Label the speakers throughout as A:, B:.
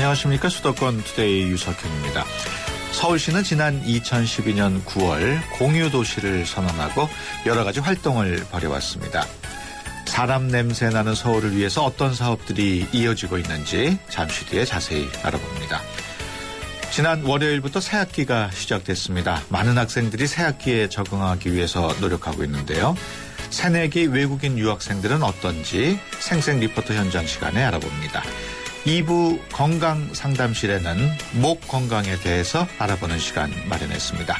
A: 안녕하십니까. 수도권 투데이 유석현입니다. 서울시는 지난 2012년 9월 공유도시를 선언하고 여러 가지 활동을 벌여왔습니다. 사람 냄새 나는 서울을 위해서 어떤 사업들이 이어지고 있는지 잠시 뒤에 자세히 알아봅니다. 지난 월요일부터 새학기가 시작됐습니다. 많은 학생들이 새학기에 적응하기 위해서 노력하고 있는데요. 새내기 외국인 유학생들은 어떤지 생생 리포터 현장 시간에 알아봅니다. 2부 건강상담실에는 목 건강에 대해서 알아보는 시간 마련했습니다.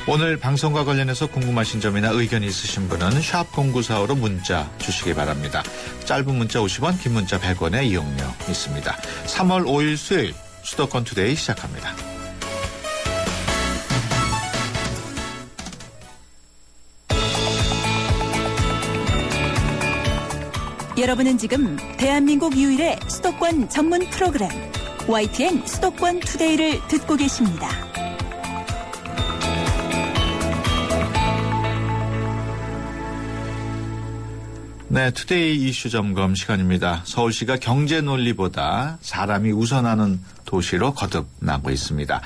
A: 오늘 방송과 관련해서 궁금하신 점이나 의견이 있으신 분은 샵0945로 문자 주시기 바랍니다. 짧은 문자 50원, 긴 문자 100원의 이용료 있습니다. 3월 5일 수요일 수도권 투데이 시작합니다.
B: 여러분은 지금 대한민국 유일의 수도권 전문 프로그램 YTN 수도권 투데이를 듣고 계십니다.
A: 네, 투데이 이슈 점검 시간입니다. 서울시가 경제 논리보다 사람이 우선하는 도시로 거듭나고 있습니다.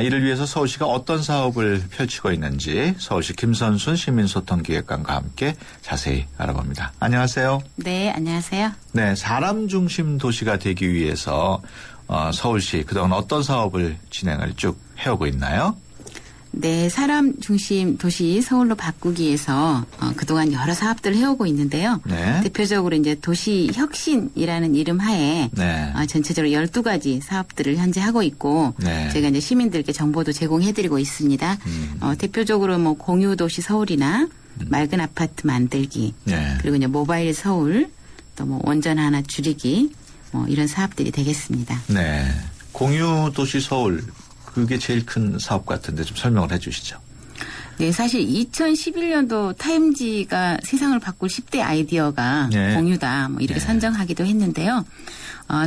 A: 이를 위해서 서울시가 어떤 사업을 펼치고 있는지 서울시 김선순 시민소통기획관과 함께 자세히 알아봅니다. 안녕하세요.
C: 네, 안녕하세요.
A: 네, 사람 중심 도시가 되기 위해서 서울시 그동안 어떤 사업을 진행을 쭉 해오고 있나요?
C: 네, 사람 중심 도시 서울로 바꾸기 위해서 그동안 여러 사업들을 해오고 있는데요.
A: 네.
C: 대표적으로 이제 도시 혁신이라는 이름 하에
A: 네.
C: 전체적으로 12가지 사업들을 현재 하고 있고
A: 네.
C: 저희가 이제 시민들께 정보도 제공해드리고 있습니다. 대표적으로 뭐 공유도시 서울이나 맑은 아파트 만들기,
A: 네.
C: 그리고 이제 모바일 서울, 또 뭐 원전 하나 줄이기, 뭐 이런 사업들이 되겠습니다.
A: 네. 공유도시 서울. 그게 제일 큰 사업 같은데 좀 설명을 해 주시죠.
C: 네, 사실 2011년도 타임지가 세상을 바꿀 10대 아이디어가
A: 네.
C: 공유다 뭐 이렇게
A: 네.
C: 선정하기도 했는데요.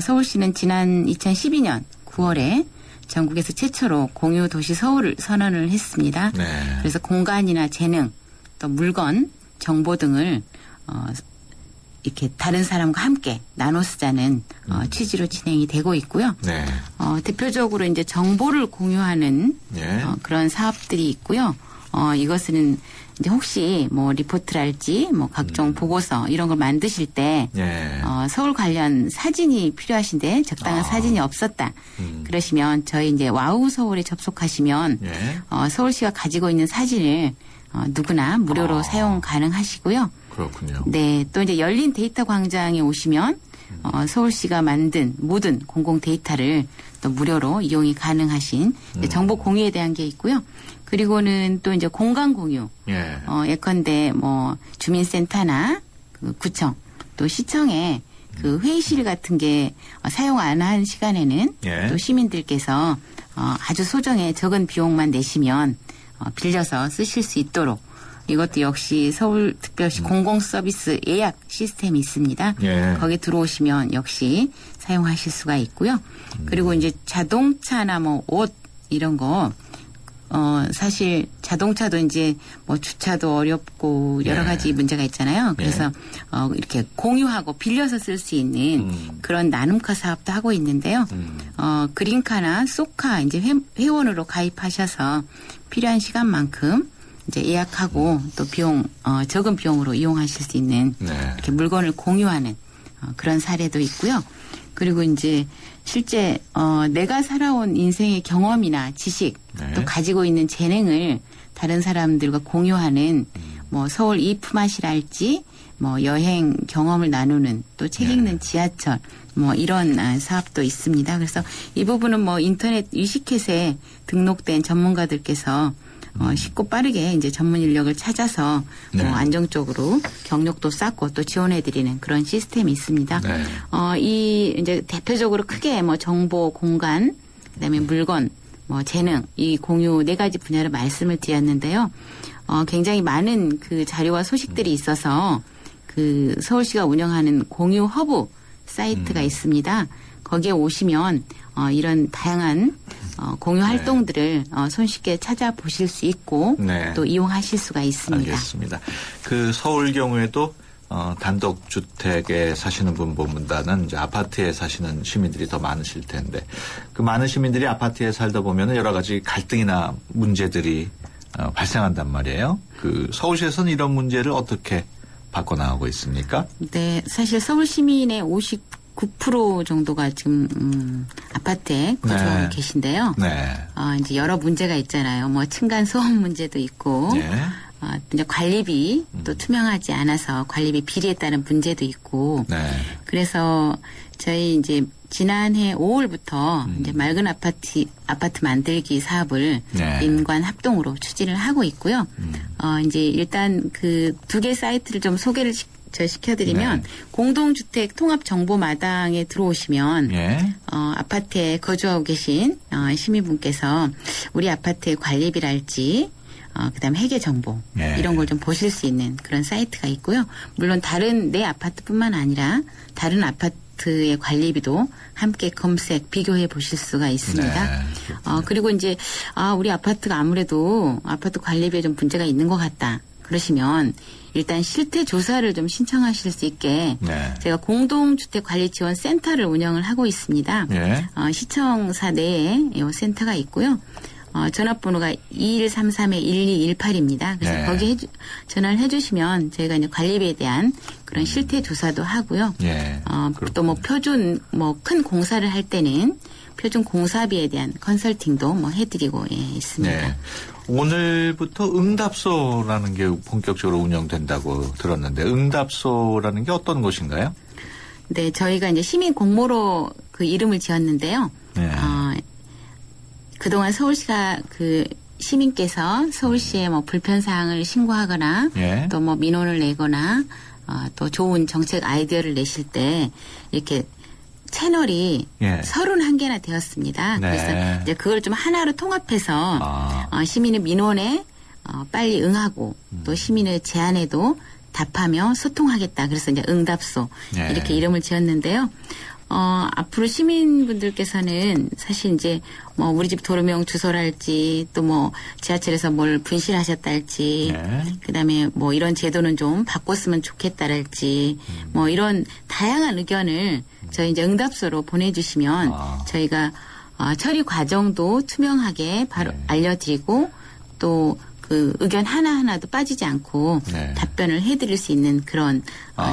C: 서울시는 지난 2012년 9월에 전국에서 최초로 공유도시 서울을 선언을 했습니다.
A: 네.
C: 그래서 공간이나 재능, 또 물건, 정보 등을 이렇게 다른 사람과 함께 나눠 쓰자는 취지로 진행이 되고 있고요.
A: 네.
C: 대표적으로 이제 정보를 공유하는
A: 네.
C: 그런 사업들이 있고요. 이것은 이제 혹시 뭐 리포트랄지 뭐 각종 보고서 이런 걸 만드실 때
A: 네.
C: 서울 관련 사진이 필요하신데 적당한 사진이 없었다. 그러시면 저희 이제 와우 서울에 접속하시면
A: 네.
C: 서울시가 가지고 있는 사진을 누구나 무료로 사용 가능하시고요.
A: 그렇군요.
C: 네, 또 이제 열린 데이터 광장에 오시면 서울시가 만든 모든 공공 데이터를 또 무료로 이용이 가능하신 정보 공유에 대한 게 있고요. 그리고는 또 이제 공간 공유.
A: 예.
C: 예컨대 뭐 주민센터나 그 구청 또 시청에 그 회의실 같은 게 사용 안 한 시간에는
A: 예.
C: 또 시민들께서 아주 소정의 적은 비용만 내시면 빌려서 쓰실 수 있도록 이것도 역시 서울특별시 공공서비스 예약 시스템이 있습니다.
A: 예.
C: 거기 들어오시면 역시 사용하실 수가 있고요. 그리고 이제 자동차나 뭐 옷 이런 거 사실 자동차도 이제 뭐 주차도 어렵고 여러
A: 예.
C: 가지 문제가 있잖아요. 그래서 이렇게 공유하고 빌려서 쓸 수 있는 그런 나눔카 사업도 하고 있는데요. 그린카나 쏘카 이제 회원으로 가입하셔서 필요한 시간만큼 이제 예약하고 또 비용 적은 비용으로 이용하실 수 있는
A: 네.
C: 이렇게 물건을 공유하는 그런 사례도 있고요. 그리고 이제 실제 내가 살아온 인생의 경험이나 지식
A: 네.
C: 또 가지고 있는 재능을 다른 사람들과 공유하는 뭐 서울 이프맛이랄지 뭐 여행 경험을 나누는 또 책 읽는 지하철 뭐 이런 사업도 있습니다. 그래서 이 부분은 뭐 인터넷 위시켓에 등록된 전문가들께서 쉽고 빠르게 이제 전문 인력을 찾아서
A: 네.
C: 안정적으로 경력도 쌓고 또 지원해드리는 그런 시스템이 있습니다.
A: 네.
C: 이 이제 대표적으로 크게 뭐 정보, 공간, 그다음에 물건, 뭐 재능 이 공유 4가지 분야를 말씀을 드렸는데요. 굉장히 많은 그 자료와 소식들이 있어서 그 서울시가 운영하는 공유 허브 사이트가 있습니다. 거기에 오시면 이런 다양한 공유 활동들을 손쉽게 찾아보실 수 있고
A: 네.
C: 또 이용하실 수가 있습니다.
A: 알겠습니다. 그 서울 경우에도 단독 주택에 사시는 분보다는 이제 아파트에 사시는 시민들이 더 많으실 텐데 그 많은 시민들이 아파트에 살다 보면 여러 가지 갈등이나 문제들이 발생한단 말이에요. 그 서울시에서는 이런 문제를 어떻게 바꿔나가고 있습니까?
C: 네, 사실 서울 시민의 59% 정도가 지금 아파트에 거주하고
A: 네.
C: 계신데요.
A: 네.
C: 이제 여러 문제가 있잖아요. 뭐 층간 소음 문제도 있고,
A: 네.
C: 이제 관리비 또 투명하지 않아서 관리비 비리에 따른 문제도 있고,
A: 네.
C: 그래서 저희 이제 지난해 5월부터 이제 맑은 아파트 만들기 사업을
A: 네.
C: 민관 합동으로 추진을 하고 있고요. 이제 일단 그 2개 사이트를 좀 소개를 시켜드리면
A: 네.
C: 공동주택 통합정보마당에 들어오시면
A: 예.
C: 아파트에 거주하고 계신 시민분께서 우리 아파트의 관리비랄지 그다음에 회계 정보
A: 네.
C: 이런 걸 좀 보실 수 있는 그런 사이트가 있고요. 물론 다른 내 아파트뿐만 아니라 다른 아파트의 관리비도 함께 검색 비교해 보실 수가 있습니다.
A: 네,
C: 그리고 이제 우리 아파트가 아무래도 아파트 관리비에 좀 문제가 있는 것 같다. 그러시면 일단 실태 조사를 좀 신청하실 수 있게
A: 네.
C: 제가 공동주택관리지원센터를 운영을 하고 있습니다.
A: 예.
C: 시청사 내에 이 센터가 있고요. 전화번호가 2133-1218입니다. 그래서
A: 네.
C: 거기에 전화를 해주시면 저희가 이제 관리비에 대한 그런 실태 조사도 하고요.
A: 예.
C: 또 뭐 표준 큰 공사를 할 때는 표준 공사비에 대한 컨설팅도 뭐 해드리고 있습니다.
A: 네. 오늘부터 응답소라는 게 본격적으로 운영된다고 들었는데 응답소라는 게 어떤 곳인가요?
C: 네, 저희가 이제 시민 공모로 그 이름을 지었는데요.
A: 네.
C: 그동안 서울시가 그 시민께서 서울시에 뭐 불편사항을 신고하거나
A: 예.
C: 또 뭐 민원을 내거나 또 좋은 정책 아이디어를 내실 때 이렇게 채널이
A: 예.
C: 31개나 되었습니다.
A: 네.
C: 그래서 이제 그걸 좀 하나로 통합해서 시민의 민원에 빨리 응하고 또 시민의 제안에도 답하며 소통하겠다. 그래서 이제 응답소
A: 네.
C: 이렇게 이름을 지었는데요. 앞으로 시민분들께서는 사실 이제 뭐 우리 집 도로명 주소랄지 또 뭐 지하철에서 뭘 분실하셨달지
A: 네.
C: 그다음에 뭐 이런 제도는 좀 바꿨으면 좋겠다랄지 뭐 이런 다양한 의견을 저희 이제 응답소로 보내주시면 저희가 처리 과정도 투명하게 바로
A: 네.
C: 알려드리고 또 그 의견 하나하나도 빠지지 않고
A: 네.
C: 답변을 해드릴 수 있는 그런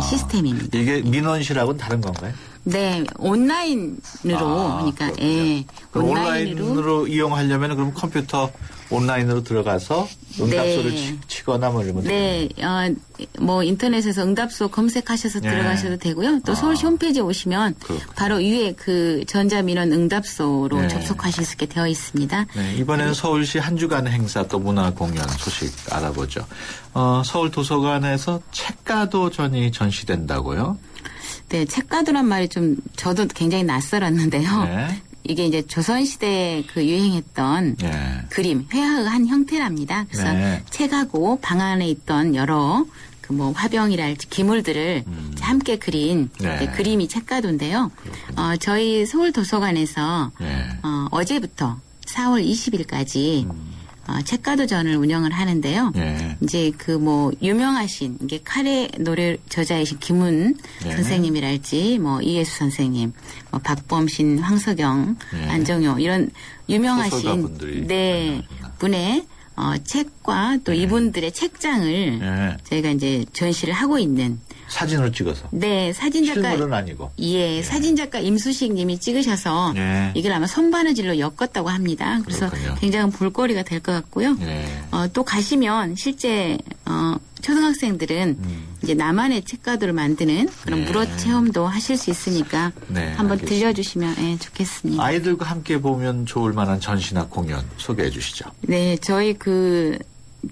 C: 시스템입니다.
A: 이게 민원실하고는 다른 건가요?
C: 네, 온라인으로 그러니까
A: 그렇군요.
C: 예,
A: 그럼 온라인으로 이용하려면 그럼 컴퓨터 온라인으로 들어가서 응답소를
C: 네.
A: 치거나 뭐 이러면
C: 네, 뭐 인터넷에서 응답소 검색하셔서
A: 네.
C: 들어가셔도 되고요. 또 서울시 홈페이지에 오시면
A: 그렇군요.
C: 바로 위에 그 전자민원 응답소로
A: 네.
C: 접속하실 수 있게 되어 있습니다.
A: 네, 이번에는 서울시 한 주간 행사 또 문화 공연 소식 알아보죠. 서울 도서관에서 책가도전이 전시된다고요?
C: 네, 책가도란 말이 좀 저도 굉장히 낯설었는데요.
A: 네.
C: 이게 이제 조선시대에 그 유행했던
A: 예.
C: 그림, 회화의 한 형태랍니다. 그래서
A: 네.
C: 책하고 방 안에 있던 여러 그 뭐 화병이랄지 기물들을 함께 그린
A: 네.
C: 그림이 책가도인데요. 저희 서울 도서관에서
A: 예.
C: 어제부터 4월 20일까지 책가도전을 운영을 하는데요.
A: 예.
C: 이제 그 뭐 유명하신 이게 카레 노래 저자이신 김훈
A: 네.
C: 선생님이랄지 뭐 이예수 선생님, 뭐 박범신, 황석영,
A: 네.
C: 안정효 이런 유명하신
A: 소설가분들이
C: 네 분의 책과 또 이분들의 책장을
A: 예.
C: 저희가 이제 전시를 하고 있는
A: 사진으로 찍어서.
C: 네 사진작가
A: 실물은 아니고.
C: 예, 사진작가 임수식 님이 찍으셔서
A: 예.
C: 이걸 아마 손바느질로 엮었다고 합니다. 그래서
A: 그렇군요.
C: 굉장히 볼거리가 될 것 같고요.
A: 예.
C: 또 가시면 실제 초등학생들은 이제 나만의 책가도를 만드는 그런
A: 네.
C: 물어 체험도 하실 수 있으니까
A: 네,
C: 한번
A: 알겠습니다.
C: 들려주시면 좋겠습니다.
A: 아이들과 함께 보면 좋을 만한 전시나 공연 소개해 주시죠.
C: 네, 저희 그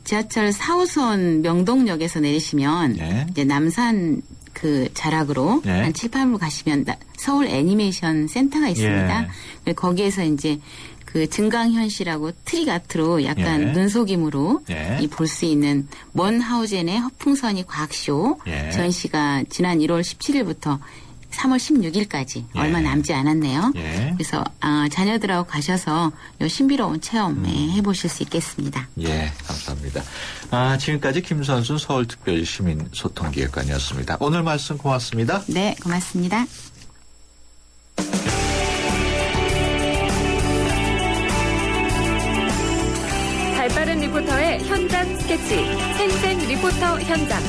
C: 지하철 4호선 명동역에서 내리시면
A: 네.
C: 이제 남산 그 자락으로
A: 네.
C: 한 7, 8로 가시면 서울 애니메이션 센터가 있습니다. 거기에서 이제 그 증강현 씨라고 트릭 아트로 약간
A: 예.
C: 눈속임으로
A: 예.
C: 볼 수 있는 먼 하우젠의 허풍선이 과학쇼
A: 예.
C: 전시가 지난 1월 17일부터 3월 16일까지
A: 예.
C: 얼마 남지 않았네요.
A: 예.
C: 그래서 자녀들하고 가셔서 요 신비로운 체험 해보실 수 있겠습니다.
A: 예, 감사합니다. 지금까지 김선순 서울특별시 시민소통기획관이었습니다. 오늘 말씀 고맙습니다.
C: 네, 고맙습니다.
D: 발빠른 리포터의 현장 스케치, 생생 리포터 현장.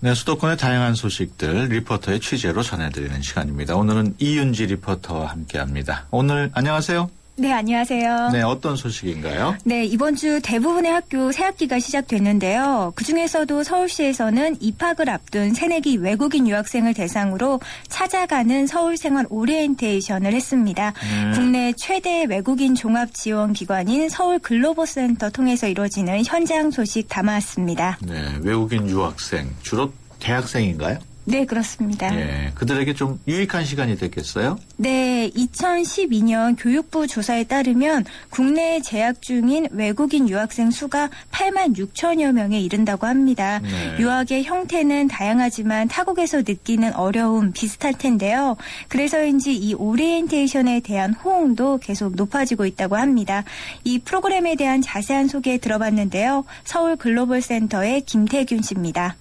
A: 네, 수도권의 다양한 소식들 리포터의 취재로 전해드리는 시간입니다. 오늘은 이윤지 리포터와 함께합니다. 오늘 안녕하세요.
E: 네, 안녕하세요.
A: 네, 어떤 소식인가요?
E: 네, 이번 주 대부분의 학교 새학기가 시작됐는데요. 그중에서도 서울시에서는 입학을 앞둔 새내기 외국인 유학생을 대상으로 찾아가는 서울생활 오리엔테이션을 했습니다. 국내 최대 외국인 종합지원기관인 서울글로벌센터 통해서 이루어지는 현장 소식 담아왔습니다.
A: 네, 외국인 유학생, 주로 대학생인가요?
E: 네, 그렇습니다.
A: 예, 그들에게 좀 유익한 시간이 됐겠어요?
E: 네, 2012년 교육부 조사에 따르면 국내에 재학 중인 외국인 유학생 수가 8만 6천여 명에 이른다고 합니다.
A: 네.
E: 유학의 형태는 다양하지만 타국에서 느끼는 어려움 비슷할 텐데요. 그래서인지 이 오리엔테이션에 대한 호응도 계속 높아지고 있다고 합니다. 이 프로그램에 대한 자세한 소개 들어봤는데요. 서울글로벌센터의 김태균 씨입니다.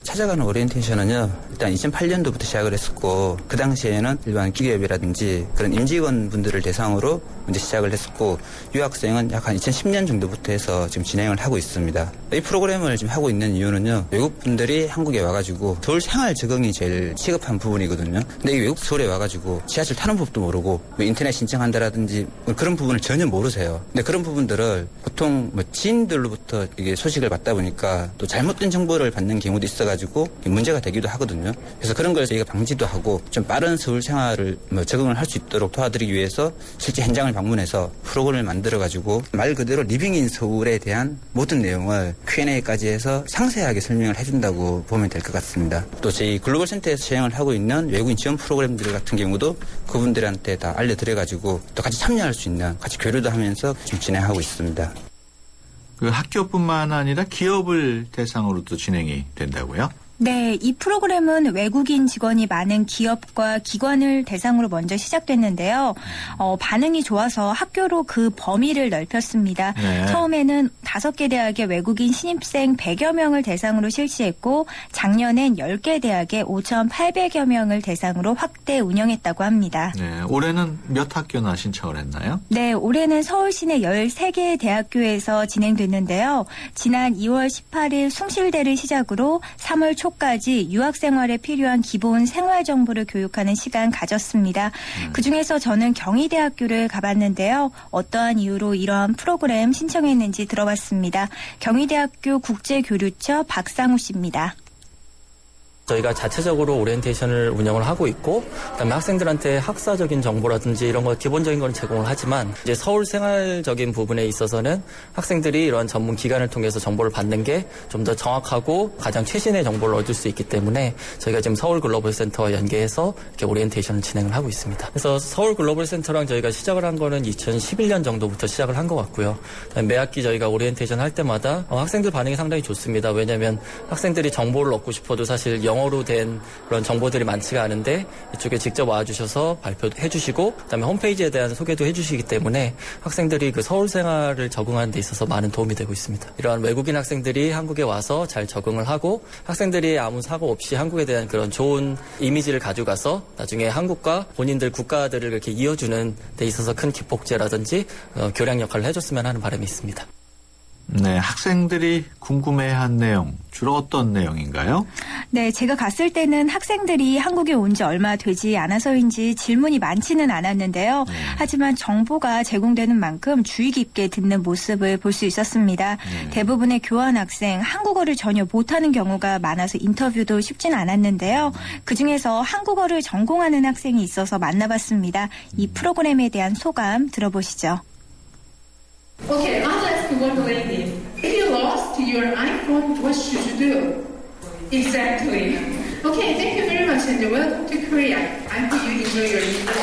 F: 찾아가는 오리엔테이션은요, 일단 2008년도부터 시작을 했었고, 그 당시에는 일반 기업이라든지 그런 임직원 분들을 대상으로 먼저 시작을 했었고, 유학생은 약 한 2010년 정도부터 해서 지금 진행을 하고 있습니다. 이 프로그램을 지금 하고 있는 이유는요, 외국 분들이 한국에 와가지고 서울 생활 적응이 제일 시급한 부분이거든요. 근데 이 외국 서울에 와가지고 지하철 타는 법도 모르고, 뭐 인터넷 신청한다라든지 뭐 그런 부분을 전혀 모르세요. 근데 그런 부분들을 보통 뭐 지인들로부터 이게 소식을 받다 보니까 또 잘못된 정보를 받는 경우도 있어가지고 문제가 되기도 하거든요. 그래서 그런 걸 저희가 방지도 하고 좀 빠른 서울 생활을 적응을 할 수 있도록 도와드리기 위해서 실제 현장을 방문해서 프로그램을 만들어가지고 말 그대로 리빙인 서울에 대한 모든 내용을 Q&A까지 해서 상세하게 설명을 해준다고 보면 될 것 같습니다. 또 저희 글로벌센터에서 진행을 하고 있는 외국인 지원 프로그램들 같은 경우도 그분들한테 다 알려드려가지고 또 같이 참여할 수 있는 같이 교류도 하면서 지금 진행하고 있습니다.
A: 그 학교뿐만 아니라 기업을 대상으로도 진행이 된다고요?
E: 네, 이 프로그램은 외국인 직원이 많은 기업과 기관을 대상으로 먼저 시작됐는데요. 반응이 좋아서 학교로 그 범위를 넓혔습니다.
A: 네.
E: 처음에는 5개 대학의 외국인 신입생 100여 명을 대상으로 실시했고 작년엔 10개 대학의 5,800여 명을 대상으로 확대 운영했다고 합니다.
A: 네, 올해는 몇 학교나 신청을 했나요?
E: 네, 올해는 서울 시내 13개의 대학교에서 진행됐는데요. 지난 2월 18일 숭실대를 시작으로 3월 초까지 유학생활에 필요한 기본 생활정보를 교육하는 시간 가졌습니다. 그중에서 저는 경희대학교를 가봤는데요. 어떠한 이유로 이러한 프로그램 신청했는지 들어봤습니다. 경희대학교 국제교류처 박상우 씨입니다.
G: 저희가 자체적으로 오리엔테이션을 운영을 하고 있고, 그다음에 학생들한테 학사적인 정보라든지 이런 거 기본적인 건 제공을 하지만 이제 서울 생활적인 부분에 있어서는 학생들이 이런 전문 기관을 통해서 정보를 받는 게 좀 더 정확하고 가장 최신의 정보를 얻을 수 있기 때문에 저희가 지금 서울 글로벌 센터와 연계해서 이렇게 오리엔테이션을 진행을 하고 있습니다. 그래서 서울 글로벌 센터랑 저희가 시작을 한 거는 2011년 정도부터 시작을 한 것 같고요. 매 학기 저희가 오리엔테이션 할 때마다 학생들 반응이 상당히 좋습니다. 왜냐하면 학생들이 정보를 얻고 싶어도 사실 영어로 된 그런 정보들이 많지가 않은데 이쪽에 직접 와주셔서 발표도 해주시고 그다음에 홈페이지에 대한 소개도 해주시기 때문에 학생들이 그 서울 생활을 적응하는 데 있어서 많은 도움이 되고 있습니다. 이러한 외국인 학생들이 한국에 와서 잘 적응을 하고 학생들이 아무 사고 없이 한국에 대한 그런 좋은 이미지를 가져가서 나중에 한국과 본인들 국가들을 이렇게 이어주는 데 있어서 큰 기폭제라든지 교량 역할을 해줬으면 하는 바람이 있습니다.
A: 네, 학생들이 궁금해한 내용, 주로 어떤 내용인가요?
E: 네, 제가 갔을 때는 학생들이 한국에 온 지 얼마 되지 않아서인지 질문이 많지는 않았는데요. 하지만 정보가 제공되는 만큼 주의 깊게 듣는 모습을 볼 수 있었습니다. 대부분의 교환 학생, 한국어를 전혀 못하는 경우가 많아서 인터뷰도 쉽지는 않았는데요. 그중에서 한국어를 전공하는 학생이 있어서 만나봤습니다. 이 프로그램에 대한 소감 들어보시죠.
H: Okay, I'll ask you one lady. If you lost your iPhone, what should you do? Exactly. Okay, thank you very much, and welcome to Korea. I hope you enjoy your visit.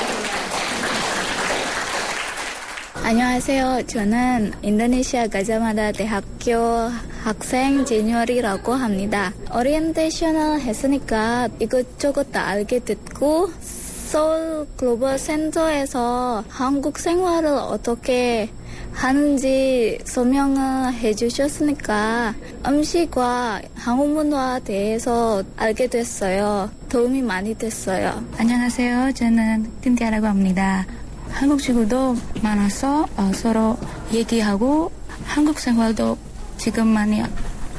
I: 안녕하세요. 저는 인도네시아 가자마다 대학교 학생 제뉴얼이라고 합니다. 오리엔테이션을 했으니까 이것저것 다 알게 됐고 서울 글로벌 센터에서 한국 생활을 어떻게 하는지 설명을 해주셨으니까 음식과 한국 문화에 대해서 알게 됐어요. 도움이 많이 됐어요.
J: 안녕하세요. 저는 틴티아라고 합니다. 한국 친구도 많아서 서로 얘기하고 한국 생활도 지금 많이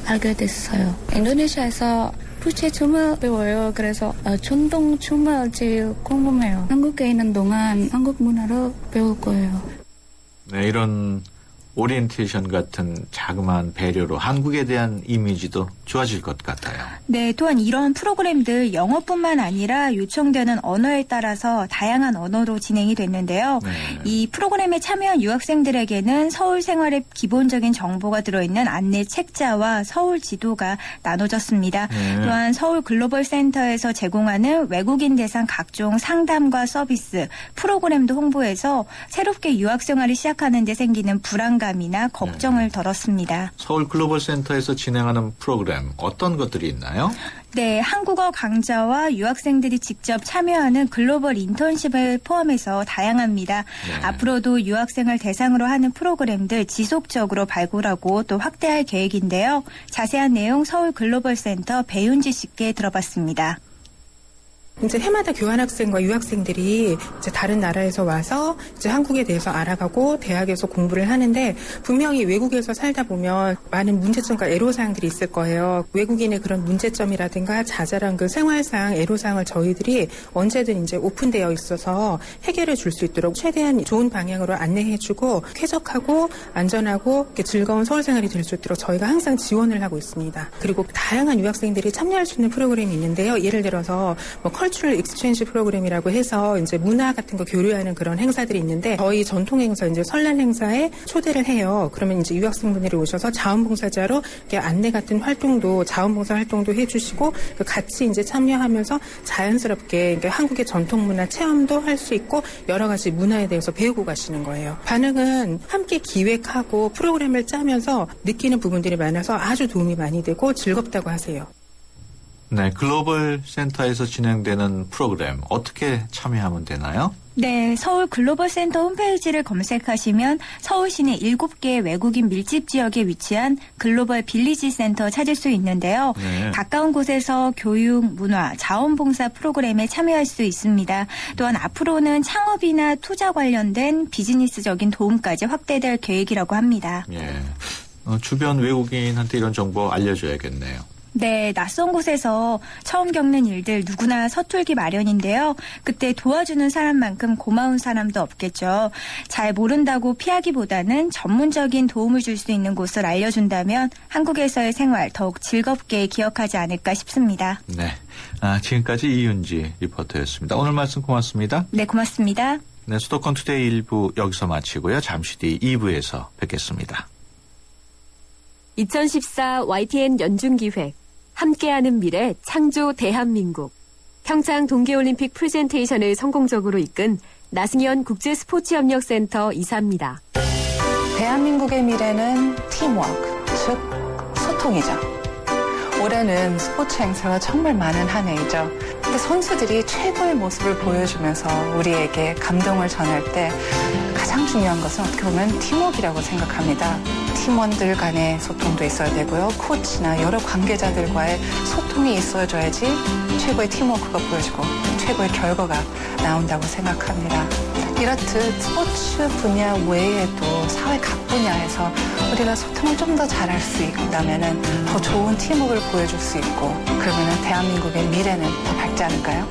J: 알게 됐어요. 인도네시아에서 부채 춤을 배워요. 그래서 전통 춤을 제일 궁금해요. 한국에 있는 동안 한국 문화를 배울 거예요.
A: 네, 이런 오리엔테이션 같은 자그마한 배려로 한국에 대한 이미지도 좋아질 것 같아요.
E: 네, 또한 이런 프로그램들 영어뿐만 아니라 요청되는 언어에 따라서 다양한 언어로 진행이 됐는데요.
A: 네.
E: 이 프로그램에 참여한 유학생들에게는 서울 생활의 기본적인 정보가 들어있는 안내 책자와 서울 지도가 나눠졌습니다.
A: 네.
E: 또한 서울 글로벌 센터에서 제공하는 외국인 대상 각종 상담과 서비스, 프로그램도 홍보해서 새롭게 유학 생활을 시작하는 데 생기는 불안감이나 걱정을 덜었습니다.
A: 서울 글로벌 센터에서 진행하는 프로그램 어떤 것들이 있나요?
E: 네, 한국어 강좌와 유학생들이 직접 참여하는 글로벌 인턴십을 포함해서 다양합니다.
A: 네.
E: 앞으로도 유학생을 대상으로 하는 프로그램들 지속적으로 발굴하고 또 확대할 계획인데요. 자세한 내용 서울 글로벌 센터 배윤지 씨께 들어봤습니다.
K: 이제 해마다 교환학생과 유학생들이 이제 다른 나라에서 와서 이제 한국에 대해서 알아가고 대학에서 공부를 하는데 분명히 외국에서 살다 보면 많은 문제점과 애로사항들이 있을 거예요. 외국인의 그런 문제점이라든가 자잘한 그 생활상 애로사항을 저희들이 언제든 이제 오픈되어 있어서 해결해 줄 수 있도록 최대한 좋은 방향으로 안내해주고 쾌적하고 안전하고 이렇게 즐거운 서울 생활이 될 수 있도록 저희가 항상 지원을 하고 있습니다. 그리고 다양한 유학생들이 참여할 수 있는 프로그램이 있는데요. 예를 들어서 컬처럴 익스체인지 프로그램이라고 해서 이제 문화 같은 거 교류하는 그런 행사들이 있는데 저희 전통 행사 이제 설날 행사에 초대를 해요. 그러면 이제 유학생분들이 오셔서 자원봉사자로 이렇게 안내 같은 활동도 자원봉사 활동도 해주시고 같이 이제 참여하면서 자연스럽게 한국의 전통 문화 체험도 할 수 있고 여러 가지 문화에 대해서 배우고 가시는 거예요. 반응은 함께 기획하고 프로그램을 짜면서 느끼는 부분들이 많아서 아주 도움이 많이 되고 즐겁다고 하세요.
A: 네, 글로벌 센터에서 진행되는 프로그램 어떻게 참여하면 되나요?
E: 네, 서울 글로벌 센터 홈페이지를 검색하시면 서울시내 7개 외국인 밀집 지역에 위치한 글로벌 빌리지 센터 찾을 수 있는데요.
A: 네.
E: 가까운 곳에서 교육, 문화, 자원봉사 프로그램에 참여할 수 있습니다. 또한 앞으로는 창업이나 투자 관련된 비즈니스적인 도움까지 확대될 계획이라고 합니다.
A: 예. 주변 외국인한테 이런 정보 알려줘야겠네요.
E: 네, 낯선 곳에서 처음 겪는 일들 누구나 서툴기 마련인데요. 그때 도와주는 사람만큼 고마운 사람도 없겠죠. 잘 모른다고 피하기보다는 전문적인 도움을 줄 수 있는 곳을 알려준다면 한국에서의 생활 더욱 즐겁게 기억하지 않을까 싶습니다.
A: 네, 지금까지 이윤지 리포터였습니다. 오늘 말씀 고맙습니다.
E: 네, 고맙습니다.
A: 네, 수도권 투데이 1부 여기서 마치고요. 잠시 뒤 2부에서 뵙겠습니다.
D: 2014 YTN 연중기획 함께하는 미래 창조 대한민국 평창 동계올림픽 프레젠테이션을 성공적으로 이끈 나승현 국제스포츠협력센터 이사입니다.
L: 대한민국의 미래는 팀워크, 즉 소통이죠. 올해는 스포츠 행사가 정말 많은 한 해이죠. 근데 선수들이 최고의 모습을 보여주면서 우리에게 감동을 전할 때 가장 중요한 것은 어떻게 보면 팀워크라고 생각합니다. 팀원들 간의 소통도 있어야 되고요. 코치나 여러 관계자들과의 소통이 있어줘야지 최고의 팀워크가 보여지고 최고의 결과가 나온다고 생각합니다. 이렇듯 스포츠 분야 외에도 사회 각 분야에서 우리가 소통을 좀 더 잘할 수 있다면 더 좋은 팀워크를 보여줄 수 있고 그러면 대한민국의 미래는 더 밝지 않을까요?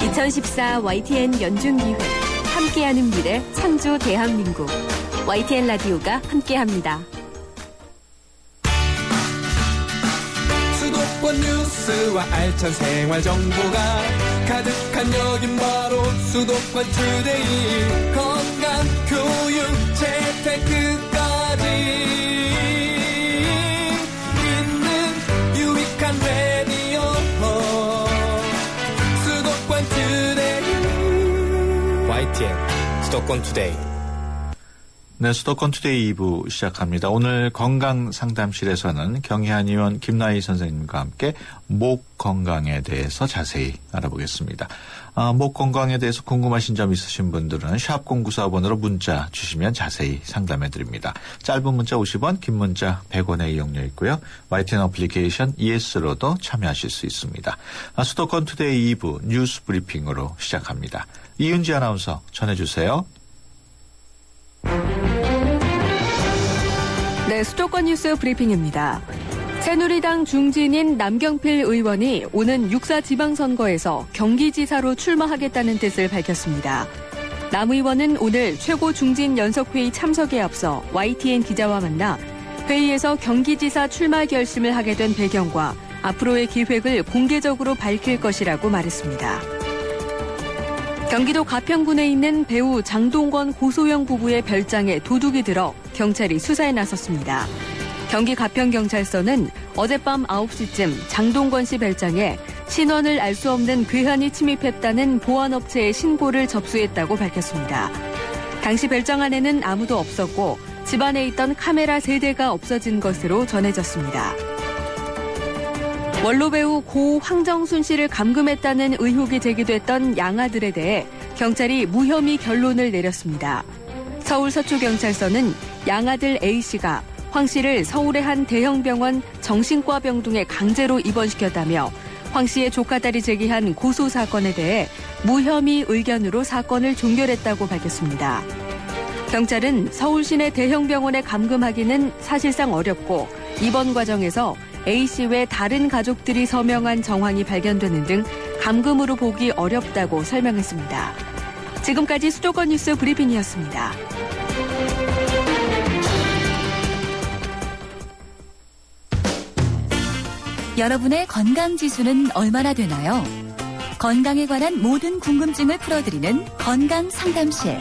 D: 2014 YTN 연중기획 함께하는 미래 창조 대한민국 YTN 라디오가 함께합니다.
M: 수도권 뉴스와 알찬 생활 정보가 가득한 여긴 바로 수도권 투데이 건강, 교육, 재테크까지 있는 유익한 라디오 수도권 투데이 YTN 수도권 투데이
A: 네, 수도권 투데이 2부 시작합니다. 오늘 건강상담실에서는 경희한 의원 김나희 선생님과 함께 목 건강에 대해서 자세히 알아보겠습니다. 목 건강에 대해서 궁금하신 점 있으신 분들은 샵 0945번으로 문자 주시면 자세히 상담해 드립니다. 짧은 문자 50원, 긴 문자 100원의 이용료 있고요. YTN 어플리케이션 ES로도 참여하실 수 있습니다. 수도권 투데이 2부 뉴스 브리핑으로 시작합니다. 이윤지 아나운서 전해주세요.
D: 네, 수도권 뉴스 브리핑입니다. 새누리당 중진인 남경필 의원이 오는 6.4 지방선거에서 경기지사로 출마하겠다는 뜻을 밝혔습니다. 남 의원은 오늘 최고 중진 연석회의 참석에 앞서 YTN 기자와 만나 회의에서 경기지사 출마 결심을 하게 된 배경과 앞으로의 계획을 공개적으로 밝힐 것이라고 말했습니다. 경기도 가평군에 있는 배우 장동건 고소영 부부의 별장에 도둑이 들어 경찰이 수사에 나섰습니다. 경기 가평경찰서는 어젯밤 9시쯤 장동건 씨 별장에 신원을 알 수 없는 괴한이 침입했다는 보안업체의 신고를 접수했다고 밝혔습니다. 당시 별장 안에는 아무도 없었고 집안에 있던 카메라 3대가 없어진 것으로 전해졌습니다. 원로 배우 고 황정순 씨를 감금했다는 의혹이 제기됐던 양아들에 대해 경찰이 무혐의 결론을 내렸습니다. 서울 서초경찰서는 양아들 A씨가 황 씨를 서울의 한 대형 병원 정신과 병동에 강제로 입원시켰다며 황 씨의 조카딸이 제기한 고소 사건에 대해 무혐의 의견으로 사건을 종결했다고 밝혔습니다. 경찰은 서울 시내 대형 병원에 감금하기는 사실상 어렵고 입원 과정에서 A씨 외 다른 가족들이 서명한 정황이 발견되는 등 감금으로 보기 어렵다고 설명했습니다. 지금까지 수도권 뉴스 브리핑이었습니다.
B: 여러분의 건강지수는 얼마나 되나요? 건강에 관한 모든 궁금증을 풀어드리는 건강상담실.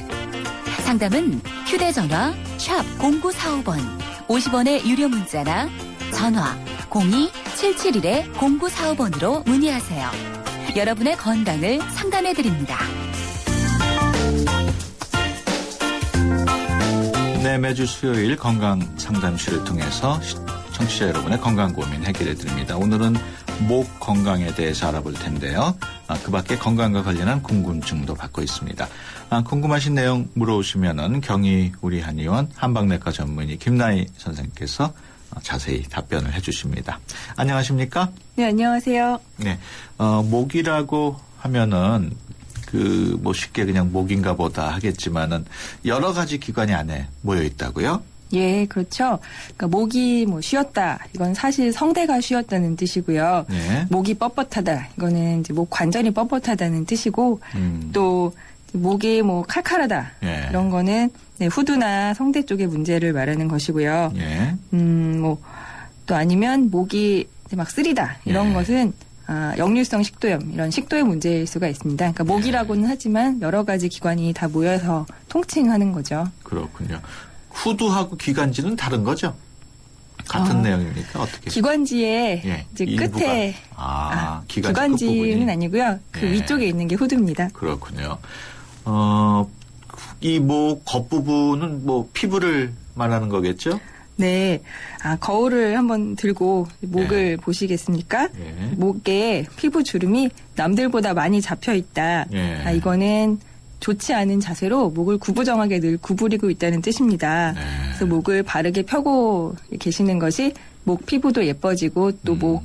B: 상담은 휴대전화 샵 0945번 50원의 유료 문자나 전화 02-771-0945번으로 문의하세요. 여러분의 건강을 상담해드립니다.
A: 네, 매주 수요일 건강상담실을 통해서 청취자 여러분의 건강 고민 해결해 드립니다. 오늘은 목 건강에 대해서 알아볼 텐데요. 그 밖에 건강과 관련한 궁금증도 받고 있습니다. 궁금하신 내용 물어오시면은 경희 우리 한 의원 한방내과 전문의 김나희 선생님께서 자세히 답변을 해 주십니다. 안녕하십니까?
N: 네, 안녕하세요.
A: 네, 목이라고 하면은 뭐 쉽게 그냥 목인가 보다 하겠지만은 여러 가지 기관이 안에 모여 있다고요?
N: 예, 그렇죠. 그러니까 목이 쉬었다. 이건 사실 성대가 쉬었다는 뜻이고요.
A: 네.
N: 목이 뻣뻣하다. 이거는 이제 목 관절이 뻣뻣하다는 뜻이고 또 목이 칼칼하다.
A: 예.
N: 이런 거는 후두나 성대 쪽의 문제를 말하는 것이고요.
A: 예.
N: 또 아니면 목이 이제 막 쓰리다. 이런
A: 예.
N: 것은 역류성 식도염, 이런 식도의 문제일 수가 있습니다. 그러니까 목이라고는 하지만 여러 가지 기관이 다 모여서 통칭하는 거죠.
A: 그렇군요. 후두하고 기관지는 다른 거죠? 같은 내용입니까? 어떻게?
N: 기관지의
A: 예,
N: 이제
A: 일부가.
N: 끝에 기관지는 아니고요. 그
A: 예.
N: 위쪽에 있는 게 후두입니다.
A: 그렇군요. 이 목 겉부분은 피부를 말하는 거겠죠?
N: 네. 거울을 한번 들고 목을
A: 예.
N: 보시겠습니까?
A: 예.
N: 목에 피부 주름이 남들보다 많이 잡혀 있다.
A: 예.
N: 이거는 좋지 않은 자세로 목을 구부정하게 늘 구부리고 있다는 뜻입니다.
A: 네.
N: 그래서 목을 바르게 펴고 계시는 것이 목 피부도 예뻐지고 또 목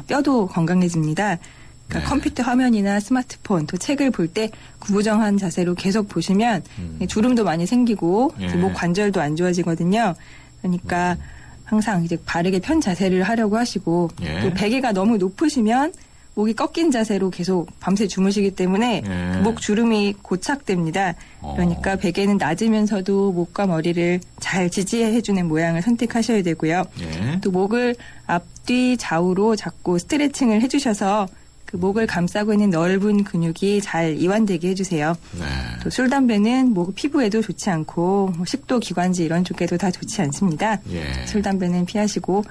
N: 뼈도 건강해집니다. 그러니까
A: 네.
N: 컴퓨터 화면이나 스마트폰 또 책을 볼 때 구부정한 자세로 계속 보시면 주름도 많이 생기고
A: 예.
N: 목 관절도 안 좋아지거든요. 그러니까 항상 이제 바르게 편 자세를 하려고 하시고
A: 예.
N: 또 베개가 너무 높으시면 목이 꺾인 자세로 계속 밤새 주무시기 때문에
A: 예.
N: 목 주름이 고착됩니다. 그러니까 베개는 낮으면서도 목과 머리를 잘 지지해주는 모양을 선택하셔야 되고요.
A: 예.
N: 또 목을 앞뒤 좌우로 자꾸 스트레칭을 해주셔서 그 목을 감싸고 있는 넓은 근육이 잘 이완되게 해주세요.
A: 네.
N: 또 술, 담배는 목 피부에도 좋지 않고 식도, 기관지 이런 쪽에도 다 좋지 않습니다.
A: 예.
N: 술, 담배는 피하시고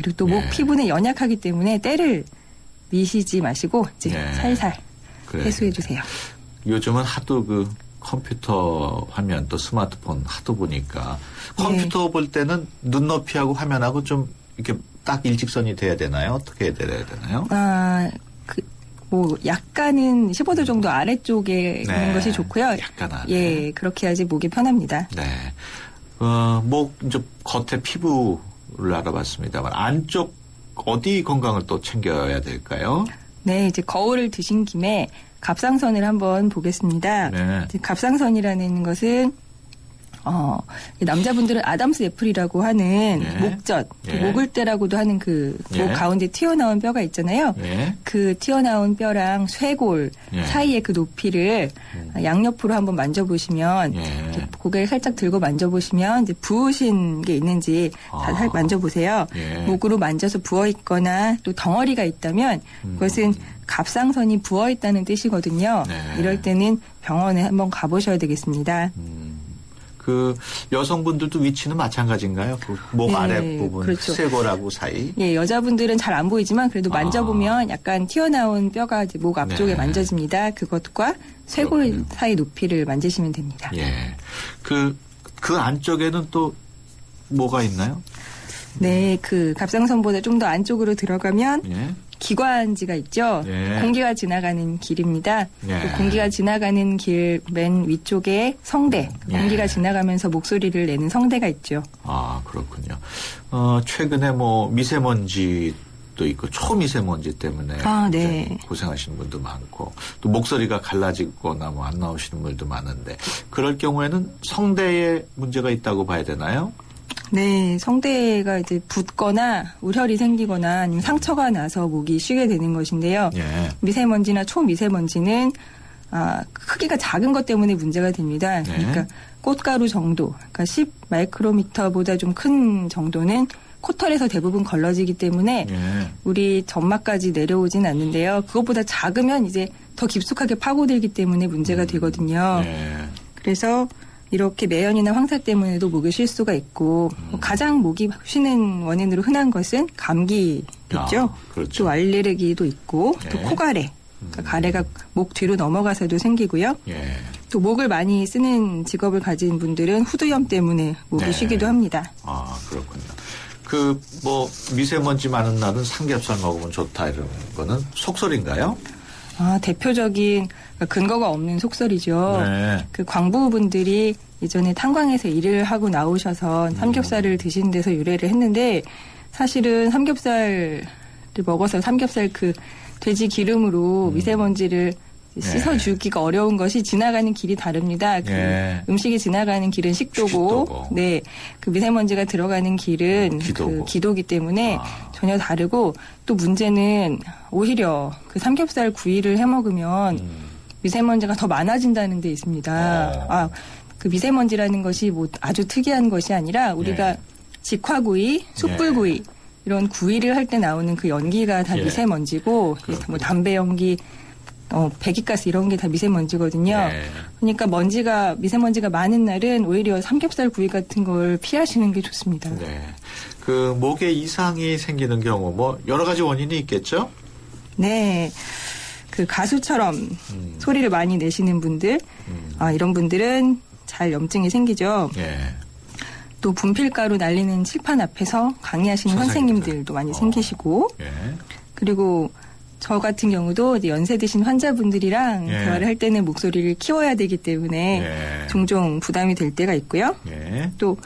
N: 그리고 또 목
A: 예.
N: 피부는 연약하기 때문에 때를 미시지 마시고 이제
A: 예.
N: 살살
A: 그래.
N: 해소해 주세요.
A: 요즘은 하도 컴퓨터 화면 또 스마트폰 하도 보니까 컴퓨터 볼 때는 눈높이하고 화면하고 좀 이렇게 딱 일직선이 돼야 되나요? 어떻게 해야 되나요?
N: 뭐 약간은 15도 정도 아래쪽에 있는 것이 좋고요.
A: 약간 아래.
N: 예, 그렇게 해야지 목이 편합니다.
A: 네. 목 이제 겉에 피부를 알아봤습니다만 안쪽 어디 건강을 또 챙겨야 될까요?
N: 네, 이제 거울을 드신 김에 갑상선을 한번 보겠습니다.
A: 네.
N: 이제 갑상선이라는 것은 남자분들은 아담스 애플이라고 하는 목젖, 목을대라고도 하는 그 목 가운데 튀어나온 뼈가 있잖아요. 그 튀어나온 뼈랑 쇄골 사이의 그 높이를 양옆으로 한번 만져보시면 이렇게 고개를 살짝 들고 만져보시면 이제 부으신 게 있는지 다 만져보세요. 목으로 만져서 부어 있거나 또 덩어리가 있다면 그것은 갑상선이 부어 있다는 뜻이거든요. 이럴 때는 병원에 한번 가보셔야 되겠습니다.
A: 그 여성분들도 위치는 마찬가지인가요? 그 목 아래 부분,
N: 그렇죠.
A: 쇄골하고 사이.
N: 예, 여자분들은 잘 안 보이지만 그래도 만져보면 약간 튀어나온 뼈가 이제 목 앞쪽에 만져집니다. 그것과 쇄골 사이 높이를 만지시면 됩니다.
A: 예. 그 안쪽에는 또 뭐가 있나요?
N: 네, 그 갑상선보다 좀 더 안쪽으로 들어가면 기관지가 있죠. 공기가 지나가는 길입니다. 그 공기가 지나가는 길 맨 위쪽에 성대, 공기가 지나가면서 목소리를 내는 성대가 있죠.
A: 아, 그렇군요. 최근에 뭐 미세먼지도 있고 초미세먼지 때문에 고생하시는 분도 많고 또 목소리가 갈라지거나 뭐 안 나오시는 분들도 많은데 그럴 경우에는 성대에 문제가 있다고 봐야 되나요?
N: 네, 성대가 이제 붓거나 울혈이 생기거나 아니면 상처가 나서 목이 쉬게 되는 것인데요. 미세먼지나 초미세먼지는 크기가 작은 것 때문에 문제가 됩니다. 그러니까 꽃가루 정도, 그러니까 10 마이크로미터보다 좀 큰 정도는 코털에서 대부분 걸러지기 때문에 우리 점막까지 내려오진 않는데요. 그것보다 작으면 이제 더 깊숙하게 파고들기 때문에 문제가 되거든요. 그래서 이렇게 매연이나 황사 때문에도 목이 쉴 수가 있고 가장 목이 쉬는 원인으로 흔한 것은 감기겠죠.
A: 그렇죠.
N: 또 알레르기도 있고 또 코가래. 그러니까 가래가 목 뒤로 넘어가서도 생기고요. 또 목을 많이 쓰는 직업을 가진 분들은 후두염 때문에 목이 쉬기도 합니다.
A: 아, 그렇군요. 그 뭐 미세먼지 많은 날은 삼겹살 먹으면 좋다 이런 거는 속설인가요?
N: 대표적인 근거가 없는 속설이죠. 그 광부분들이 예전에 탄광에서 일을 하고 나오셔서 삼겹살을 드신 데서 유래를 했는데 사실은 삼겹살을 먹어서 삼겹살 그 돼지 기름으로 미세먼지를 씻어주기가 어려운 것이 지나가는 길이 다릅니다. 그 음식이 지나가는 길은 식도고, 그 미세먼지가 들어가는 길은 그 기도기 때문에 전혀 다르고 또 문제는 오히려 그 삼겹살 구이를 해 먹으면 미세먼지가 더 많아진다는 데 있습니다. 그 미세먼지라는 것이 뭐 아주 특이한 것이 아니라 우리가 직화구이, 숯불구이 이런 구이를 할 때 나오는 그 연기가 다 미세먼지고 뭐 담배 연기, 배기가스 이런 게 다 미세먼지거든요. 그러니까 미세먼지가 많은 날은 오히려 삼겹살 구이 같은 걸 피하시는 게 좋습니다.
A: 그 목에 이상이 생기는 경우 뭐 여러 가지 원인이 있겠죠?
N: 네. 그 가수처럼 소리를 많이 내시는 분들, 이런 분들은 잘 염증이 생기죠. 또 분필가루 날리는 칠판 앞에서 강의하시는 선생님들도 많이 생기시고, 그리고 저 같은 경우도 이제 연세 드신 환자분들이랑 대화를 할 때는 목소리를 키워야 되기 때문에 종종 부담이 될 때가 있고요. 또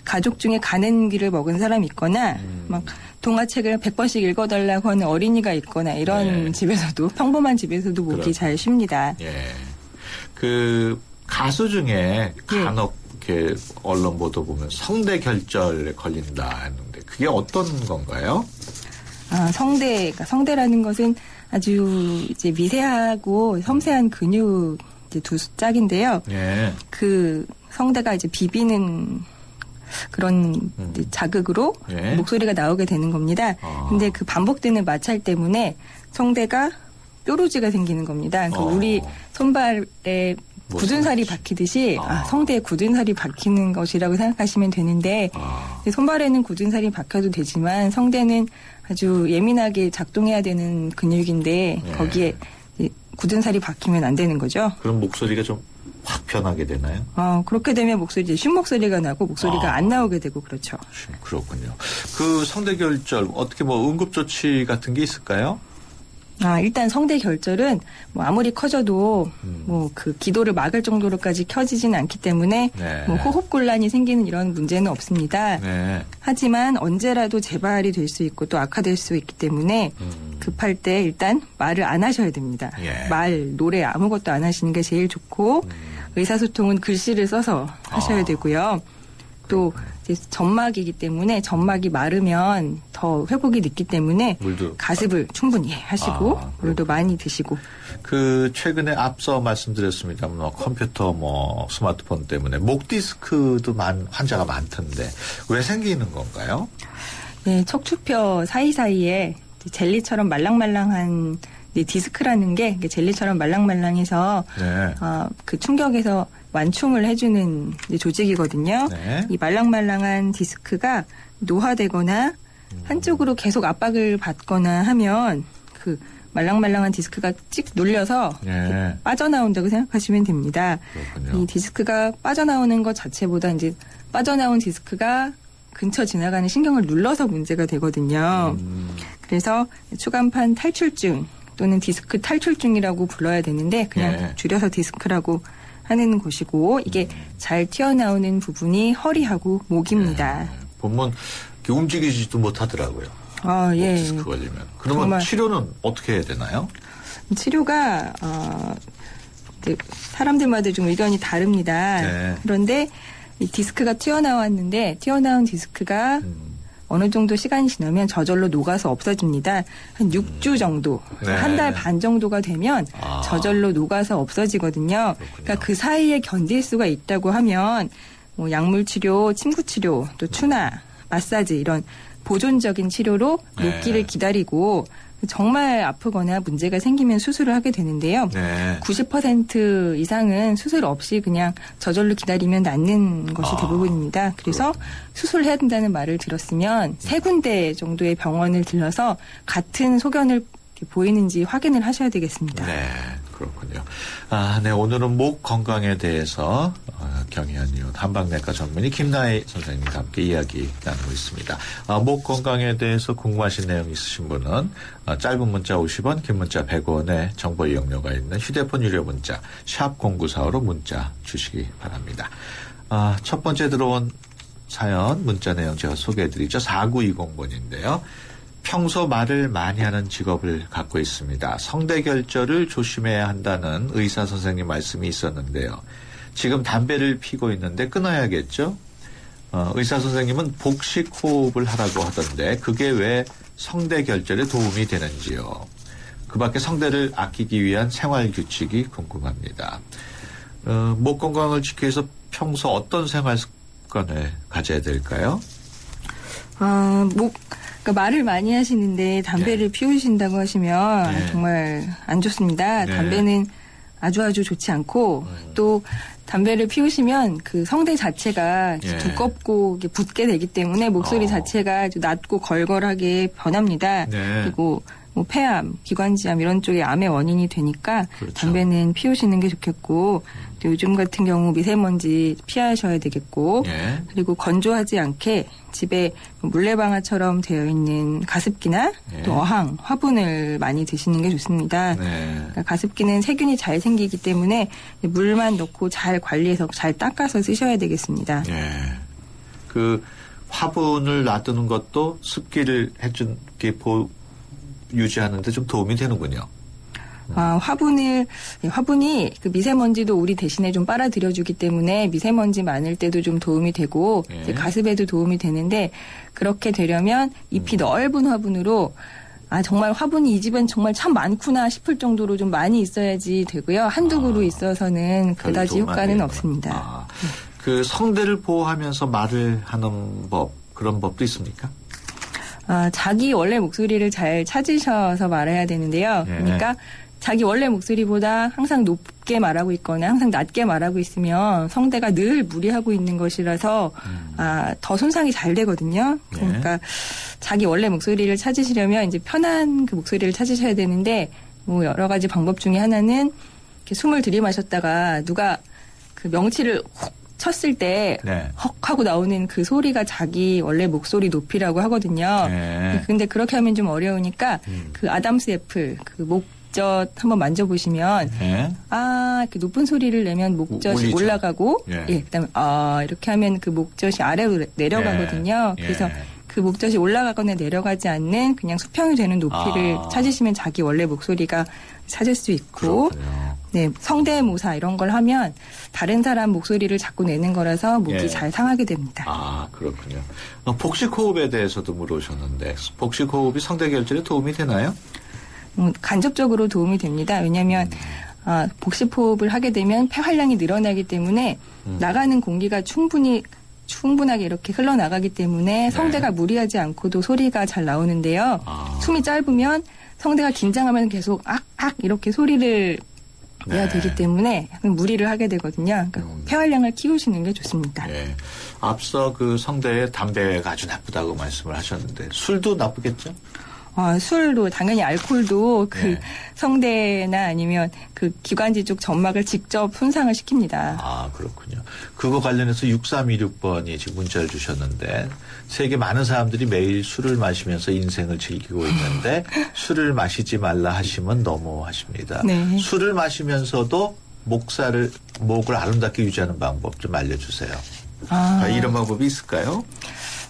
N: 가족 중에 가는기를 먹은 사람이 있거나 막 동화책을 100번씩 읽어달라고 하는 어린이가 있거나 이런 집에서도 평범한 집에서도 목이 잘 쉽니다.
A: 그 가수 중에 간혹 이렇게 언론 보도 보면 성대 결절에 걸린다 했는데 그게 어떤 건가요?
N: 성대라는 것은 아주 이제 미세하고 섬세한 근육 이제 두 짝인데요. 그 성대가 이제 비비는 그런 자극으로 목소리가 나오게 되는 겁니다. 근데 그 반복되는 마찰 때문에 성대가 뾰루지가 생기는 겁니다. 그러니까 우리 손발에 굳은 살이 박히듯이 성대에 굳은 살이 박히는 것이라고 생각하시면 되는데 손발에는 굳은 살이 박혀도 되지만 성대는 아주 예민하게 작동해야 되는 근육인데 거기에 굳은 살이 박히면 안 되는 거죠.
A: 그럼 목소리가 좀 확 변하게 되나요?
N: 그렇게 되면 목소리, 쉰 목소리가 나고 목소리가 안 나오게 되고 그렇죠.
A: 그렇군요. 그 성대 결절 어떻게 뭐 응급 조치 같은 게 있을까요?
N: 일단 성대 결절은 뭐 아무리 커져도 뭐 그 기도를 막을 정도로까지 켜지지는 않기 때문에
A: 네.
N: 뭐 호흡 곤란이 생기는 이런 문제는 없습니다.
A: 네.
N: 하지만 언제라도 재발이 될 수 있고 또 악화될 수 있기 때문에 급할 때 일단 말을 안 하셔야 됩니다.
A: 예.
N: 말, 노래 아무것도 안 하시는 게 제일 좋고 의사소통은 글씨를 써서 하셔야 되고요. 또 이제 점막이기 때문에 점막이 마르면 더 회복이 늦기 때문에
A: 물도
N: 가습을 충분히 하시고 물도 많이 드시고.
A: 그 최근에 앞서 말씀드렸습니다만 뭐 컴퓨터 뭐 스마트폰 때문에 목 디스크도 환자가 많던데 왜 생기는 건가요?
N: 네, 척추뼈 사이사이에 젤리처럼 말랑말랑한 디스크라는 게 젤리처럼 말랑말랑해서
A: 네.
N: 그 충격에서 완충을 해주는 조직이거든요.
A: 네.
N: 이 말랑말랑한 디스크가 노화되거나 한쪽으로 계속 압박을 받거나 하면 그 말랑말랑한 디스크가 찍 눌려서
A: 네.
N: 빠져나온다고 생각하시면 됩니다.
A: 그렇군요.
N: 이 디스크가 빠져나오는 것 자체보다 이제 빠져나온 디스크가 근처 지나가는 신경을 눌러서 문제가 되거든요. 그래서 추간판 탈출증 또는 디스크 탈출증이라고 불러야 되는데 그냥
A: 네.
N: 줄여서 디스크라고 하는 것이고 이게 잘 튀어나오는 부분이 허리하고 목입니다.
A: 네. 보면 이렇게 움직이지도 못하더라고요.
N: 예.
A: 목 디스크 걸리면. 그러면
N: 정말.
A: 치료는 어떻게 해야 되나요?
N: 치료가 이제 사람들마다 좀 의견이 다릅니다.
A: 네.
N: 그런데 이 디스크가 튀어나왔는데 튀어나온 디스크가 어느 정도 시간이 지나면 저절로 녹아서 없어집니다. 한 6주 정도,
A: 네.
N: 한 달 반 정도가 되면 저절로 녹아서 없어지거든요. 그러니까 그 사이에 견딜 수가 있다고 하면 뭐 약물 치료, 침구 치료, 또 추나, 마사지 이런 보존적인 치료로 녹기를
A: 네.
N: 기다리고 정말 아프거나 문제가 생기면 수술을 하게 되는데요.
A: 네.
N: 90% 이상은 수술 없이 그냥 저절로 기다리면 낫는 것이 대부분입니다. 그래서 수술해야 된다는 말을 들었으면 3군데 정도의 병원을 들러서 같은 소견을 보이는지 확인을 하셔야 되겠습니다.
A: 네, 그렇군요. 네, 오늘은 목 건강에 대해서 경희한 의원 한방내과 전문의 김나혜 선생님과 함께 이야기 나누고 있습니다. 목 건강에 대해서 궁금하신 내용 있으신 분은 짧은 문자 50원, 긴 문자 100원의 정보 이용료가 있는 휴대폰 유료 문자 샵 0945로 문자 주시기 바랍니다. 첫 번째 들어온 사연 문자 내용 제가 소개해드리죠. 4920번인데요. 평소 말을 많이 하는 직업을 갖고 있습니다. 성대 결절을 조심해야 한다는 의사 선생님 말씀이 있었는데요. 지금 담배를 피고 있는데 끊어야겠죠? 의사 선생님은 복식 호흡을 하라고 하던데 그게 왜 성대 결절에 도움이 되는지요? 그 밖에 성대를 아끼기 위한 생활 규칙이 궁금합니다. 목 건강을 지키기 위해서 평소 어떤 생활 습관을 가져야 될까요?
N: 그러니까 말을 많이 하시는데 담배를 피우신다고 하시면 정말 안 좋습니다. 담배는 아주 좋지 않고 또 담배를 피우시면 그 성대 자체가 두껍고 붙게 되기 때문에 목소리 자체가 낮고 걸걸하게 변합니다. 그리고 뭐 폐암, 기관지암 이런 쪽의 암의 원인이 되니까 담배는 피우시는 게 좋겠고 또 요즘 같은 경우 미세먼지 피하셔야 되겠고 그리고 건조하지 않게 집에 물레방아처럼 되어 있는 가습기나 또 어항, 화분을 많이 드시는 게 좋습니다. 그러니까 가습기는 세균이 잘 생기기 때문에 물만 넣고 잘 관리해서 잘 닦아서 쓰셔야 되겠습니다.
A: 그 화분을 놔두는 것도 습기를 유지하는데 좀 도움이 되는군요.
N: 화분이 그 미세먼지도 우리 대신에 좀 빨아들여주기 때문에 미세먼지 많을 때도 좀 도움이 되고 이제 가습에도 도움이 되는데 그렇게 되려면 잎이 넓은 화분으로 정말 화분이 이 집엔 정말 참 많구나 싶을 정도로 좀 많이 있어야지 되고요. 한두 그루 있어서는 그다지 효과는 없습니다.
A: 그 성대를 보호하면서 말을 하는 그런 법도 있습니까?
N: 자기 원래 목소리를 잘 찾으셔서 말해야 되는데요. 그러니까 자기 원래 목소리보다 항상 높게 말하고 있거나 항상 낮게 말하고 있으면 성대가 늘 무리하고 있는 것이라서 더 손상이 잘 되거든요. 그러니까 자기 원래 목소리를 찾으시려면 이제 편한 그 목소리를 찾으셔야 되는데 뭐 여러 가지 방법 중에 하나는 이렇게 숨을 들이마셨다가 누가 그 명치를 훅 쳤을 때
A: 네.
N: 헉 하고 나오는 그 소리가 자기 원래 목소리 높이라고 하거든요.
A: 네.
N: 근데 그렇게 하면 좀 어려우니까 그 아담스 애플 그 목젖 한번 만져보시면
A: 네.
N: 이렇게 높은 소리를 내면 목젖이
A: 울리죠.
N: 올라가고
A: 예.
N: 그다음에 이렇게 하면 그 목젖이 아래로 내려가거든요.
A: 예.
N: 그래서 그 목젖이 올라가거나 내려가지 않는 그냥 수평이 되는 높이를 찾으시면 자기 원래 목소리가 찾을 수 있고
A: 그렇군요.
N: 네, 성대모사 이런 걸 하면 다른 사람 목소리를 자꾸 내는 거라서 목이
A: 예.
N: 잘 상하게 됩니다.
A: 그렇군요. 복식호흡에 대해서도 물어보셨는데 복식호흡이 성대 결절에 도움이 되나요?
N: 간접적으로 도움이 됩니다. 왜냐하면 복식호흡을 하게 되면 폐활량이 늘어나기 때문에 나가는 공기가 충분하게 이렇게 흘러나가기 때문에 성대가 무리하지 않고도 소리가 잘 나오는데요. 숨이 짧으면 성대가 긴장하면 계속 악 이렇게 소리를 내야 되기 때문에 무리를 하게 되거든요. 그러니까 폐활량을 키우시는 게 좋습니다.
A: 예. 앞서 그 성대에 담배가 아주 나쁘다고 말씀을 하셨는데 술도 나쁘겠죠?
N: 술도 당연히 알코올도 그 성대나 아니면 그 기관지 쪽 점막을 직접 손상을 시킵니다.
A: 그렇군요. 그거 관련해서 6326번이 지금 문자를 주셨는데 세계 많은 사람들이 매일 술을 마시면서 인생을 즐기고 있는데 술을 마시지 말라 하시면 너무하십니다.
N: 네.
A: 술을 마시면서도 목을 아름답게 유지하는 방법 좀 알려주세요. 이런 방법이 있을까요?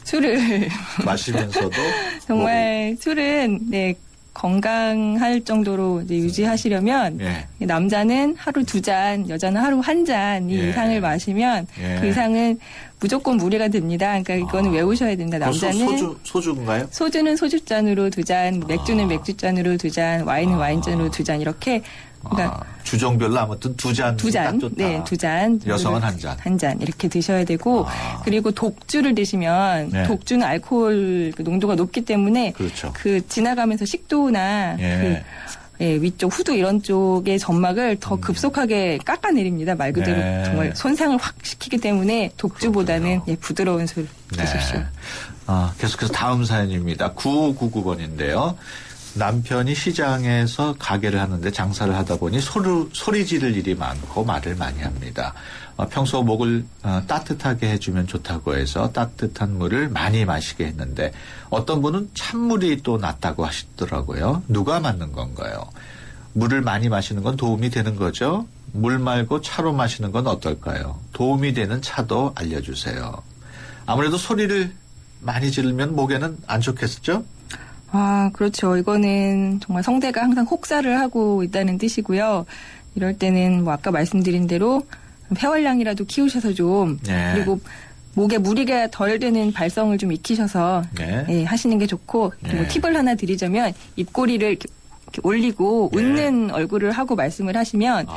N: 술을
A: 마시면서도
N: 정말 술은 건강할 정도로 이제 유지하시려면 남자는 하루 2잔, 여자는 하루 1잔 이상을 마시면 그 이상은 무조건 무리가 됩니다. 그러니까 이거는 외우셔야 됩니다. 남자는
A: 소주인가요?
N: 소주는 소주잔으로 2잔, 맥주는 맥주잔으로 2잔, 와인은 와인잔으로 2잔 이렇게. 그러니까
A: 주종별로 아무튼 2잔.
N: 2잔. 네, 2잔.
A: 여성은 1잔.
N: 1잔. 이렇게 드셔야 되고, 그리고 독주를 드시면, 독주는 알코올 농도가 높기 때문에,
A: 그렇죠.
N: 그 지나가면서 식도나, 위쪽, 후두 이런 쪽의 점막을 더 급속하게 깎아내립니다. 말 그대로 정말 손상을 확 시키기 때문에, 독주보다는 부드러운 술 드십시오.
A: 계속해서 다음 사연입니다. 9599번인데요. 남편이 시장에서 가게를 하는데 장사를 하다 보니 소리 지를 일이 많고 말을 많이 합니다. 평소 목을 따뜻하게 해주면 좋다고 해서 따뜻한 물을 많이 마시게 했는데 어떤 분은 찬물이 또 낫다고 하시더라고요. 누가 맞는 건가요? 물을 많이 마시는 건 도움이 되는 거죠? 물 말고 차로 마시는 건 어떨까요? 도움이 되는 차도 알려주세요. 아무래도 소리를 많이 지르면 목에는 안 좋겠죠?
N: 그렇죠. 이거는 정말 성대가 항상 혹사를 하고 있다는 뜻이고요. 이럴 때는 아까 말씀드린 대로 폐활량이라도 키우셔서 좀 그리고 목에 무리가 덜 되는 발성을 좀 익히셔서 하시는 게 좋고 그리고 팁을 하나 드리자면 입꼬리를 이렇게 올리고 웃는 얼굴을 하고 말씀을 하시면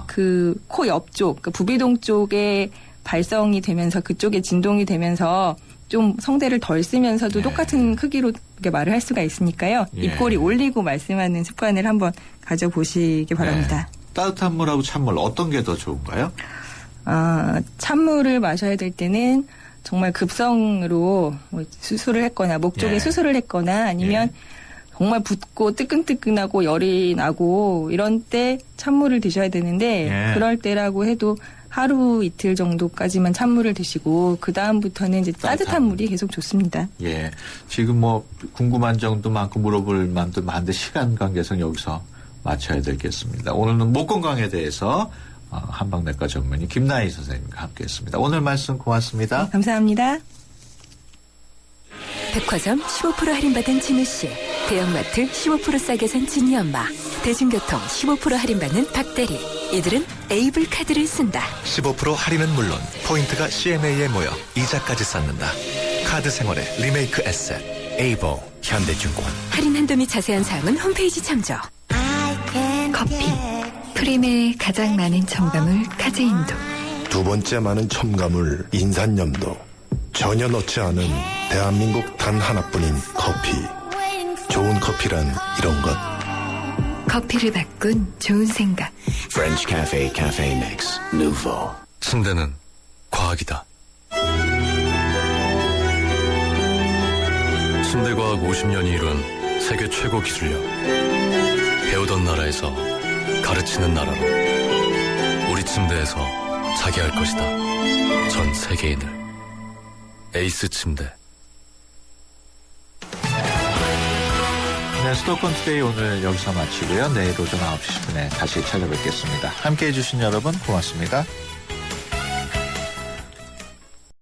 N: 그 코 옆쪽, 그 부비동 쪽에 발성이 되면서 그쪽에 진동이 되면서 좀 성대를 덜 쓰면서도 똑같은 크기로 말을 할 수가 있으니까요. 입꼬리 올리고 말씀하는 습관을 한번 가져보시기 바랍니다.
A: 따뜻한 물하고 찬물 어떤 게 더 좋은가요?
N: 찬물을 마셔야 될 때는 정말 급성으로 수술을 했거나 목 쪽에 수술을 했거나 아니면 정말 붓고 뜨끈뜨끈하고 열이 나고 이런 때 찬물을 드셔야 되는데 그럴 때라고 해도 하루 이틀 정도까지만 찬물을 드시고 그 다음부터는 이제 따뜻한 물이 계속 좋습니다.
A: 지금 궁금한 점도 많고 물어볼 만도 많은데 시간 관계상 여기서 마쳐야 되겠습니다. 오늘은 목 건강에 대해서 한방내과 전문의 김나희 선생님과 함께했습니다. 오늘 말씀 고맙습니다.
N: 감사합니다.
O: 백화점 15% 할인받은 진우씨, 대형마트 15% 싸게 산 진이엄마, 대중교통 15% 할인받는 박대리. 이들은 에이블 카드를 쓴다.
P: 15% 할인은 물론 포인트가 CNA에 모여 이자까지 쌓는다. 카드 생활의 리메이크 에셋 에이블 현대증권.
O: 할인 한도 및 자세한 사항은 홈페이지 참조. 커피, 프림의 가장 많은 첨가물 카제인도.
Q: 두 번째 많은 첨가물 인산염도. 전혀 넣지 않은 대한민국 단 하나뿐인 커피. 좋은 커피란 이런 것.
O: 커피를 바꾼 좋은 생각.
R: French Cafe Cafe Mix Nouveau.
P: 침대는 과학이다. 침대과학 50년이 이룬 세계 최고 기술력. 배우던 나라에서 가르치는 나라로. 우리 침대에서 자기 할 것이다. 전 세계인을. 에이스 침대.
A: 네, 수도권 투데이 오늘 여기서 마치고요. 내일 오전 9시 10분에 다시 찾아뵙겠습니다. 함께해 주신 여러분 고맙습니다.